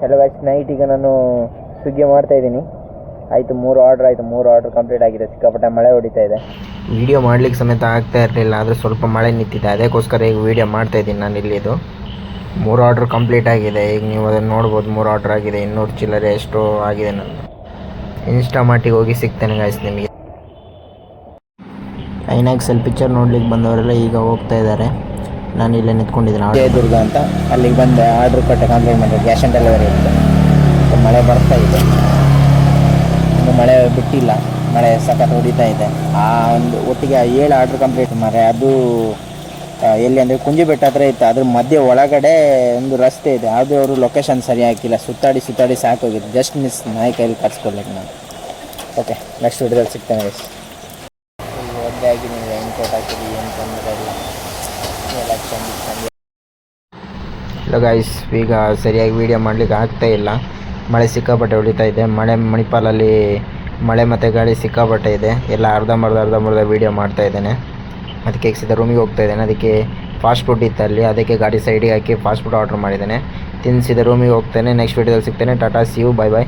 Hello guys, night ಈಗ ನಾನು ಸ್ವಿಗ್ಗಿ ಮಾಡ್ತಾಯಿದ್ದೀನಿ. ಆಯಿತು, 3 ಆರ್ಡ್ರ್ ಕಂಪ್ಲೀಟ್ ಆಗಿದೆ. ಸಿಕ್ಕಾಪಟ್ಟೆ ಮಳೆ ಹೊಡಿತಾ ಇದೆ. ವೀಡಿಯೋ ಮಾಡ್ಲಿಕ್ಕೆ ಸಮೇತ ಆಗ್ತಾ ಇರಲಿಲ್ಲ, ಆದರೆ ಸ್ವಲ್ಪ ಮಳೆ ನಿಂತಿದೆ. ಅದಕ್ಕೋಸ್ಕರ ಈಗ ವೀಡಿಯೋ ಮಾಡ್ತಾಯಿದ್ದೀನಿ ನಾನು ಇಲ್ಲಿದು. 3 ಆರ್ಡ್ರ್ ಕಂಪ್ಲೀಟ್ ಆಗಿದೆ. ಈಗ ನೀವು ಅದನ್ನು ನೋಡ್ಬೋದು, 3 ಆರ್ಡ್ರ್ ಆಗಿದೆ. 200 ಚಿಲ್ಲರೆ ಎಷ್ಟು ಆಗಿದೆ. ನಾನು ಇನ್ಸ್ಟಾಮಾರ್ಟಿಗೆ ಹೋಗಿ ಸಿಗ್ತೇನೆ ಗಾಯ್ಸ್ ನಿಮಗೆ. ಐನಾಕ್ಸಲ್ಲಿ ಪಿಕ್ಚರ್ ನೋಡ್ಲಿಕ್ಕೆ ಬಂದವರೆಲ್ಲ ಈಗ ಹೋಗ್ತಾ ಇದ್ದಾರೆ. ನಾನು ಇಲ್ಲೇ ನಿಂತ್ಕೊಂಡಿದ್ದೀನಿ. ಜಯದುರ್ಗ ಅಂತ ಅಲ್ಲಿಗೆ ಬಂದೆ. ಆರ್ಡ್ರ್ ಕೊಟ್ಟೆ, ಕಂಪ್ಲೀಟ್ ಮಾಡಿದೆ. ಕ್ಯಾಶ್ ಆನ್ ಡೆಲಿವರಿ ಇತ್ತು. ಮಳೆ ಬರ್ತಾ ಇದೆ, ಇನ್ನು ಮಳೆ ಬಿಟ್ಟಿಲ್ಲ. ಮಳೆ ಸಖತ್ ಹೊಡಿತಾ ಇದೆ. ಆ ಒಂದು ಒಟ್ಟಿಗೆ 7 ಆರ್ಡ್ರ್ ಕಂಪ್ಲೀಟ್ ಮಾರೆ. ಅದು ಎಲ್ಲಿ ಅಂದರೆ ಕುಂಜಿ ಬೆಟ್ಟ ಹತ್ರ ಇತ್ತು. ಅದ್ರ ಮಧ್ಯೆ ಒಳಗಡೆ ಒಂದು ರಸ್ತೆ ಇದೆ, ಅದು ಅವರು ಲೊಕೇಶನ್ ಸರಿ ಹಾಕಿಲ್ಲ. ಸುತ್ತಾಡಿ ಸಾಕೋಗಿದೆ. ಜಸ್ಟ್ ಮಿಸ್, ನಾಯಿ ಕೈಲಿ ಕರ್ಸ್ಕೊಡ್ಲಿಕ್ಕೆ ನಾನು. ಓಕೆ, ನೆಕ್ಸ್ಟ್ ವಿಡಿಯೋದಲ್ಲಿ ಸಿಗ್ತೇನೆ ಗೈಸ್. ಒದ್ದೆ ಆಗಿ ನೀವು ರೈನ್ ಕೋಟ್ ಹಾಕಿರಿ, ಏನು ತೊಂದರೆ ಇಲ್ಲ. ಇಲ್ಲ ಗಾಯ್ಸ್, ಈಗ ಸರಿಯಾಗಿ ವೀಡಿಯೋ ಮಾಡಲಿಕ್ಕೆ ಆಗ್ತಾ ಇಲ್ಲ. ಮಳೆ ಸಿಕ್ಕಾಪಟ್ಟೆ ಹೊಡಿತಾ ಇದೆ. ಮಣಿಪಾಲಲ್ಲಿ ಮಳೆ ಮತ್ತು ಗಾಳಿ ಸಿಕ್ಕಾಪಟ್ಟೆ ಇದೆ. ಎಲ್ಲ ಅರ್ಧಂಬರ್ಧ ವೀಡಿಯೋ ಮಾಡ್ತಾ ಇದ್ದೇನೆ. ಅದಕ್ಕೆ ಈಗ ಸೀದಾ ರೂಮಿಗೆ ಹೋಗ್ತಾ ಇದ್ದೇನೆ. ಅದಕ್ಕೆ ಫಾಸ್ಟ್ ಫುಡ್ ಇತ್ತು ಅಲ್ಲಿ, ಅದಕ್ಕೆ ಗಾಡಿ ಸೈಡಿಗೆ ಹಾಕಿ ಫಾಸ್ಟ್ ಫುಡ್ ಆರ್ಡ್ರ್ ಮಾಡಿದ್ದೇನೆ. ತಿನ್ನಿಸಿದ ರೂಮಿಗೆ ಹೋಗ್ತೇನೆ. ನೆಕ್ಸ್ಟ್ ವೀಡಿಯೋದಲ್ಲಿ ಸಿಗ್ತೇನೆ. ಟಾಟಾ, ಸಿ ಯು, ಬೈ ಬಾಯ್.